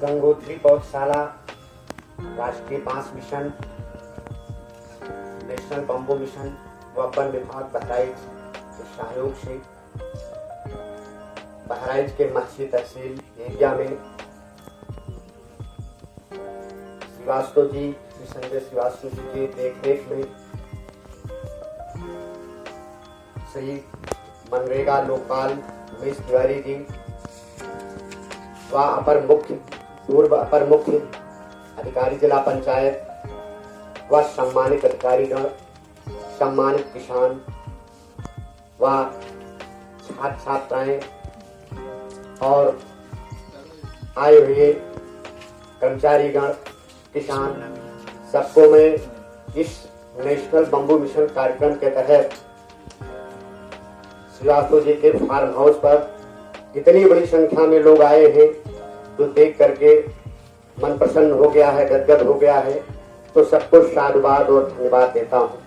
गंगोत्री पौधशाला, राष्ट्रीय बांस मिशन, नेशनल बम्बू मिशन व वन विभाग बहराइच के सहयोग से बहराइच के महसी तहसील एरिया में श्रीवास्तव जी, श्री संजय श्रीवास्तव जी के देखरेख में श्री मनरेगा लोकपाल उमेश तिवारी जी व पूर्व अपर मुख्य अधिकारी जिला पंचायत व सम्मानित अधिकारीगण, सम्मानित किसान व छात्र छात्राएं और आए हुए कर्मचारीगण, किसान, सबको मैं इस नेशनल बम्बू मिशन कार्यक्रम के तहत श्रीवास्तव जी के फार्म हाउस पर इतनी बड़ी संख्या में लोग आए हैं तो देख करके मन प्रसन्न हो गया है, गदगद हो गया है। तो सबको साधुवाद और धन्यवाद देता हूँ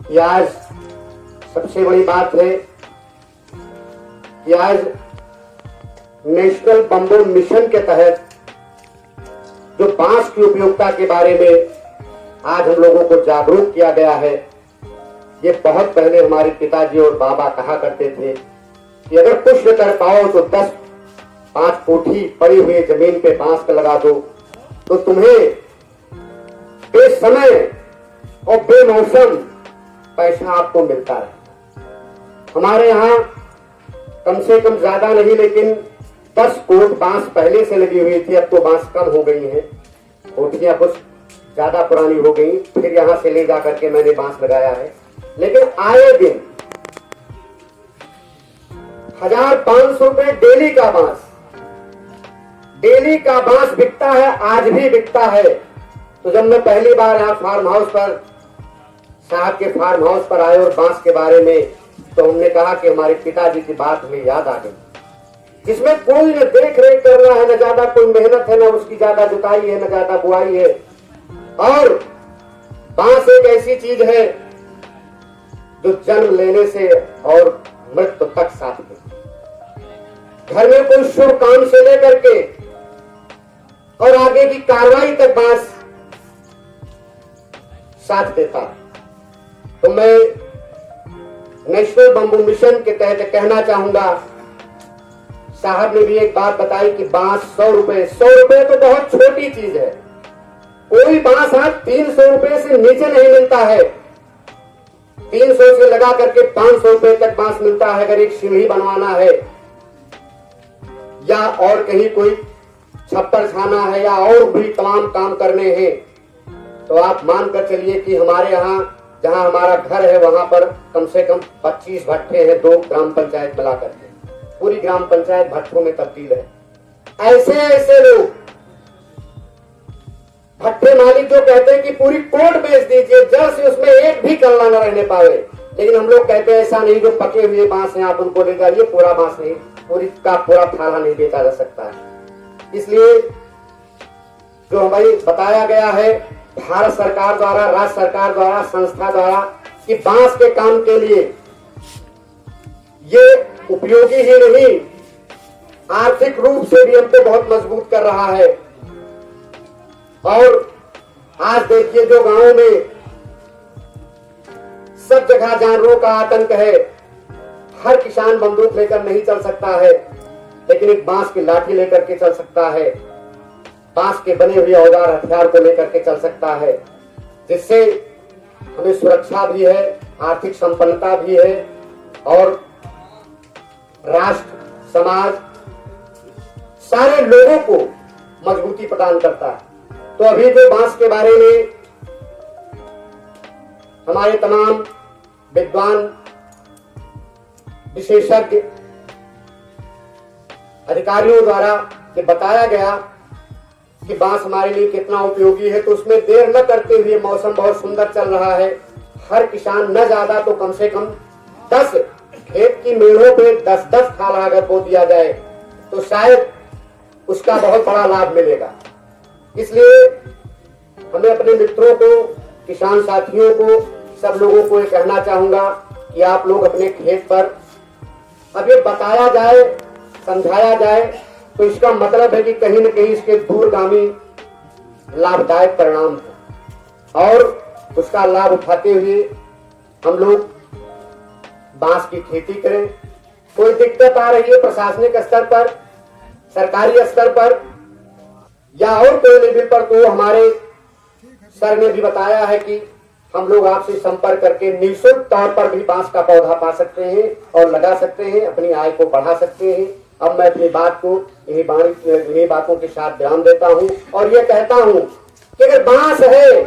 कि आज सबसे बड़ी बात है कि आज नेशनल बम्बू मिशन के तहत जो बांस की उपयोगिता के बारे में आज हम लोगों को जागरूक किया गया है। ये बहुत पहले हमारे पिताजी और बाबा कहा करते थे कि अगर कुछ न कर पाओ तो 5 कोठी पड़ी हुई जमीन पे बांस का लगा दो तो तुम्हें बेसमय और बेमौसम पैसा आपको मिलता रहेगा। हमारे यहाँ कम से कम ज्यादा नहीं लेकिन 10 कोट बांस पहले से लगी हुई थी। अब तो बांस कम हो गई है, कोठियां कुछ ज्यादा पुरानी हो गई, फिर यहाँ से ले जा करके मैंने बांस लगाया है। लेकिन आए दिन 1500 रुपए डेली का बांस बिकता है, आज भी बिकता है। तो जब मैं पहली बार यहाँ फार्म हाउस पर साहब के फार्म हाउस पर आए और बांस के बारे में, तो हमने कहा कि हमारे पिताजी की बात हमें याद आ गई, जिसमें कोई न देख रेख कर रहा है, न ज्यादा कोई मेहनत है, न उसकी ज्यादा जुताई है, न ज्यादा बुआई है। और बांस एक ऐसी चीज है जो जन्म लेने से और मृत्यु तक साथ देती है। घर में कोई शुभ काम से लेकर के और आगे की कार्रवाई तक बांस साथ देता। तो मैं नेशनल बम्बू मिशन के तहत कहना चाहूंगा, साहब ने भी एक बात बताई कि बांस 100 रुपए तो बहुत छोटी चीज है। कोई बांस आज 300 रुपए से नीचे नहीं मिलता है। 300 से लगा करके 500 रुपए तक बांस मिलता है। अगर एक सीढ़ी बनवाना है या और कहीं कोई छप्पर छाना है या और भी तमाम काम करने हैं तो आप मान कर चलिए कि हमारे यहाँ जहाँ हमारा घर है वहां पर कम से कम 25 भट्टे हैं। 2 ग्राम पंचायत मिला करके पूरी ग्राम पंचायत भट्टों में तब्दील है। ऐसे लोग भट्टे मालिक जो कहते हैं कि पूरी कोट बेच दीजिए, जड़ से उसमें एक भी कल्ला न रहने पावे। लेकिन हम लोग कहते हैं ऐसा नहीं, जो पके हुए बांस हैं आप उनको ले जाइए, पूरा बांस नहीं, पूरा थाला नहीं बेचा जा सकता है। इसलिए जो हमारी बताया गया है भारत सरकार द्वारा, राज्य सरकार द्वारा, संस्था द्वारा कि बांस के काम के लिए ये उपयोगी ही नहीं, आर्थिक रूप से भी हमको बहुत मजबूत कर रहा है। और आज देखिए जो गांवों में सब जगह जानवरों का आतंक है, हर किसान बंदूक लेकर नहीं चल सकता है, लेकिन एक बांस की लाठी लेकर के चल सकता है, बांस के बने हुए औजार हथियार को लेकर के चल सकता है, जिससे हमें सुरक्षा भी है, आर्थिक संपन्नता भी है और राष्ट्र, समाज, सारे लोगों को मजबूती प्रदान करता है। तो अभी जो बांस के बारे में हमारे तमाम विद्वान, विशेषज्ञ अधिकारियों द्वारा ये बताया गया कि बांस हमारे लिए कितना उपयोगी है, तो उसमें देर न करते हुए, मौसम बहुत सुंदर चल रहा है, हर किसान न ज्यादा तो कम से कम 10 खेत की मेढ़ों पे 10-10 थाला अगर बो दिया जाए तो शायद उसका बहुत बड़ा लाभ मिलेगा। इसलिए हमें अपने मित्रों को, किसान साथियों को, सब लोगों को ये कहना चाहूंगा कि आप लोग अपने खेत पर अब ये बताया जाए, समझाया जाए तो इसका मतलब है कि कहीं न कहीं इसके दूरगामी लाभदायक परिणाम है और उसका लाभ उठाते हुए हम लोग बांस की खेती करें। कोई दिक्कत आ रही है प्रशासनिक स्तर पर, सरकारी स्तर पर या और कोई लेवल पर, तो हमारे सर ने भी बताया है कि हम लोग आपसे संपर्क करके निःशुल्क तौर पर भी बांस का पौधा पा सकते हैं और लगा सकते हैं, अपनी आय को बढ़ा सकते हैं। अब मैं अपनी बात को इन्हीं बातों के साथ ध्यान देता हूं और ये कहता हूं कि अगर बांस है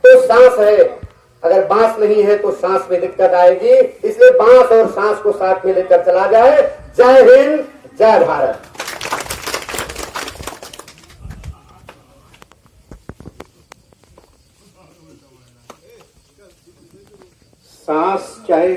तो सांस है, अगर बांस नहीं है तो सांस में दिक्कत आएगी। इसलिए बांस और सांस को साथ में लेकर चला जाए। जय हिंद, जय भारत। सांस चाहे